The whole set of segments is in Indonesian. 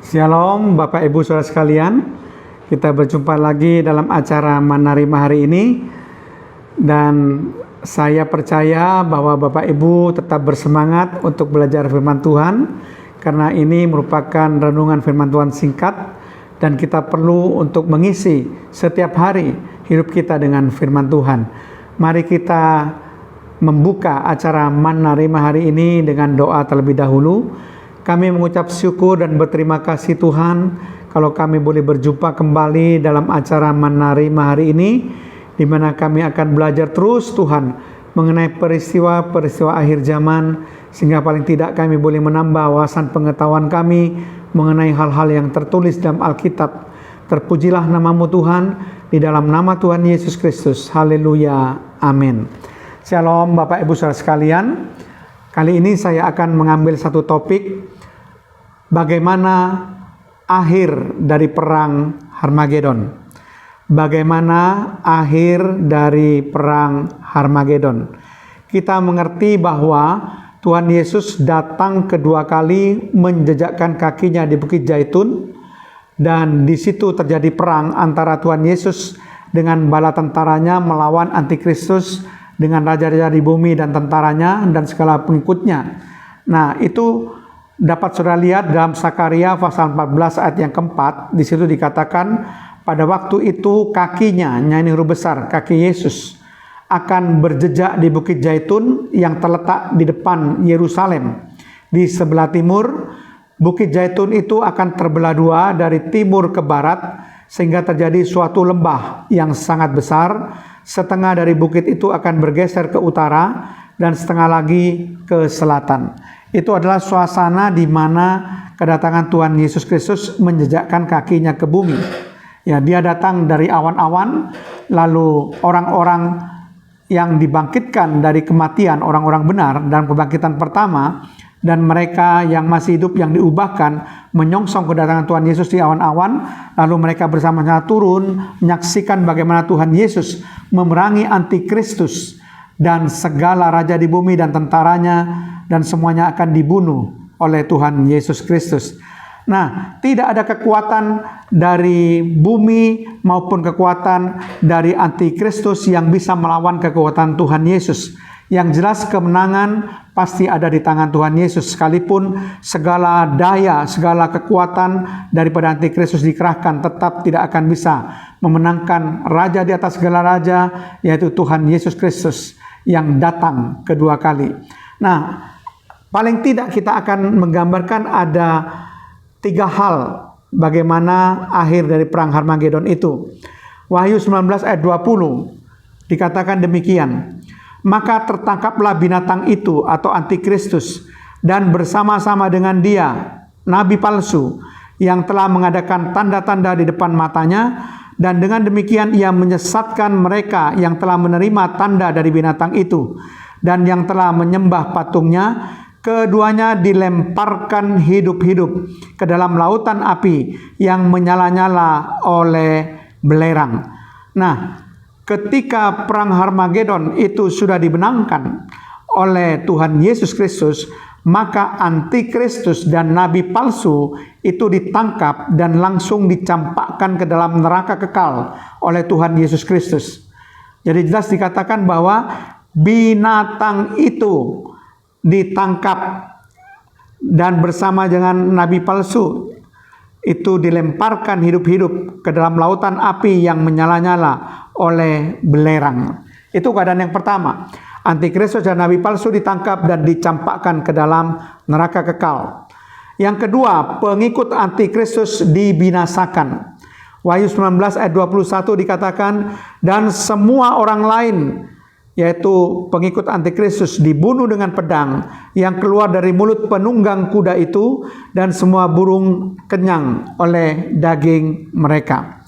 Shalom Bapak Ibu Saudara sekalian, kita berjumpa lagi dalam acara Manarima hari ini. Dan saya percaya bahwa Bapak Ibu tetap bersemangat untuk belajar firman Tuhan, karena ini merupakan renungan firman Tuhan singkat dan kita perlu untuk mengisi setiap hari hidup kita dengan firman Tuhan. Mari kita membuka acara Manarima hari ini dengan doa terlebih dahulu. Kami mengucap syukur dan berterima kasih Tuhan kalau kami boleh berjumpa kembali dalam acara Manarima hari ini, di mana kami akan belajar terus Tuhan mengenai peristiwa-peristiwa akhir zaman, sehingga paling tidak kami boleh menambah wawasan pengetahuan kami mengenai hal-hal yang tertulis dalam Alkitab. Terpujilah namamu Tuhan, di dalam nama Tuhan Yesus Kristus. Haleluya, amin. Shalom Bapak Ibu Saudara sekalian. Kali ini saya akan mengambil satu topik, bagaimana akhir dari perang Harmagedon. Bagaimana akhir dari perang Harmagedon. Kita mengerti bahwa Tuhan Yesus datang kedua kali menjejakkan kakinya di Bukit Zaitun, dan di situ terjadi perang antara Tuhan Yesus dengan bala tentaranya melawan Antikristus, dengan raja-raja di bumi dan tentaranya dan segala pengikutnya. Nah, itu dapat saudara lihat dalam Sakaria pasal 14 ayat yang keempat. Di situ dikatakan pada waktu itu kakinya, ini huruf besar, kaki Yesus akan berjejak di Bukit Zaitun yang terletak di depan Yerusalem. Di sebelah timur, Bukit Zaitun itu akan terbelah dua dari timur ke barat, sehingga terjadi suatu lembah yang sangat besar. Setengah dari bukit itu akan bergeser ke utara dan setengah lagi ke selatan. Itu adalah suasana di mana kedatangan Tuhan Yesus Kristus menjejakkan kakinya ke bumi. Ya, dia datang dari awan-awan, lalu orang-orang yang dibangkitkan dari kematian, orang-orang benar dalam kebangkitan pertama, dan mereka yang masih hidup yang diubahkan menyongsong kedatangan Tuhan Yesus di awan-awan, lalu mereka bersama-sama turun menyaksikan bagaimana Tuhan Yesus memerangi Antikristus dan segala raja di bumi dan tentaranya, dan semuanya akan dibunuh oleh Tuhan Yesus Kristus. Nah, tidak ada kekuatan dari bumi maupun kekuatan dari Antikristus yang bisa melawan kekuatan Tuhan Yesus. Yang jelas kemenangan pasti ada di tangan Tuhan Yesus, sekalipun segala daya, segala kekuatan daripada Antikristus dikerahkan, tetap tidak akan bisa memenangkan raja di atas segala raja, yaitu Tuhan Yesus Kristus yang datang kedua kali. Nah, paling tidak kita akan menggambarkan ada 3 hal bagaimana akhir dari perang Harmagedon itu. Wahyu 19 ayat 20 dikatakan demikian. Maka tertangkaplah binatang itu atau Antikristus, dan bersama-sama dengan dia nabi palsu yang telah mengadakan tanda-tanda di depan matanya, dan dengan demikian ia menyesatkan mereka yang telah menerima tanda dari binatang itu dan yang telah menyembah patungnya. Keduanya dilemparkan hidup-hidup ke dalam lautan api yang menyala-nyala oleh belerang. Nah, ketika perang Harmagedon itu sudah dimenangkan oleh Tuhan Yesus Kristus, maka Antikristus dan nabi palsu itu ditangkap dan langsung dicampakkan ke dalam neraka kekal oleh Tuhan Yesus Kristus. Jadi jelas dikatakan bahwa binatang itu ditangkap dan bersama dengan nabi palsu itu dilemparkan hidup-hidup ke dalam lautan api yang menyala-nyala oleh belerang. Itu keadaan yang pertama. Antikristus dan nabi palsu ditangkap dan dicampakkan ke dalam neraka kekal. Yang kedua, pengikut Antikristus dibinasakan. Wahyu 19 ayat 21 dikatakan, dan semua orang lain, yaitu pengikut Antikristus, dibunuh dengan pedang yang keluar dari mulut penunggang kuda itu, dan semua burung kenyang oleh daging mereka.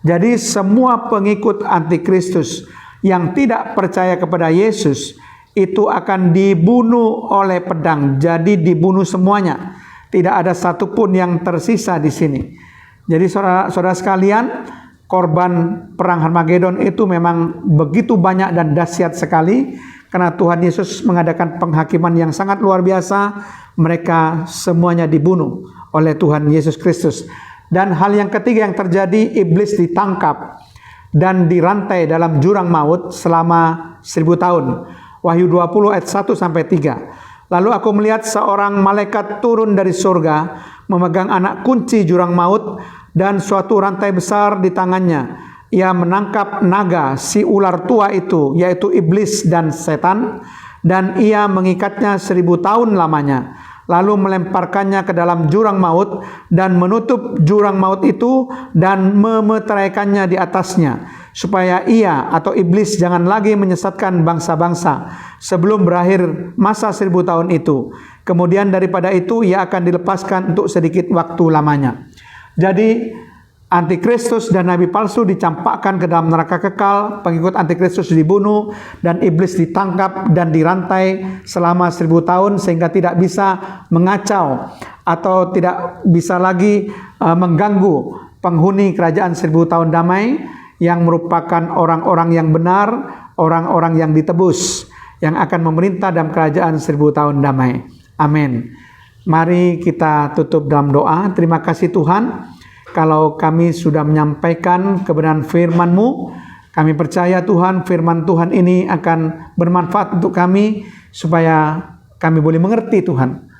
Jadi semua pengikut Antikristus yang tidak percaya kepada Yesus itu akan dibunuh oleh pedang. Jadi dibunuh semuanya. Tidak ada satupun yang tersisa di sini. Jadi saudara-saudara sekalian, korban perang Harmagedon itu memang begitu banyak dan dahsyat sekali, karena Tuhan Yesus mengadakan penghakiman yang sangat luar biasa. Mereka semuanya dibunuh oleh Tuhan Yesus Kristus. Dan hal yang ketiga yang terjadi, iblis ditangkap dan dirantai dalam jurang maut selama 1000 tahun. Wahyu 20 ayat 1 sampai 3. Lalu aku melihat seorang malaikat turun dari surga, memegang anak kunci jurang maut dan suatu rantai besar di tangannya. Ia menangkap naga, si ular tua itu, yaitu iblis dan setan, dan ia mengikatnya 1000 tahun lamanya, lalu melemparkannya ke dalam jurang maut dan menutup jurang maut itu dan memeteraikannya di atasnya, supaya ia atau iblis jangan lagi menyesatkan bangsa-bangsa sebelum berakhir masa 1000 tahun itu. Kemudian daripada itu ia akan dilepaskan untuk sedikit waktu lamanya. Jadi Antikristus dan nabi palsu dicampakkan ke dalam neraka kekal, pengikut Antikristus dibunuh, dan iblis ditangkap dan dirantai selama 1000 tahun sehingga tidak bisa mengacau atau tidak bisa lagi mengganggu penghuni kerajaan 1000 tahun damai yang merupakan orang-orang yang benar, orang-orang yang ditebus, yang akan memerintah dalam kerajaan 1000 tahun damai. Amin. Mari kita tutup dalam doa. Terima kasih Tuhan, kalau kami sudah menyampaikan kebenaran firman-Mu, kami percaya Tuhan, firman Tuhan ini akan bermanfaat untuk kami, supaya kami boleh mengerti Tuhan,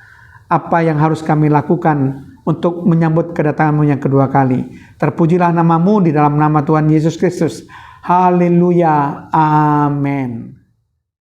apa yang harus kami lakukan untuk menyambut kedatangan-Mu yang kedua kali. Terpujilah nama-Mu di dalam nama Tuhan Yesus Kristus. Haleluya. Amin.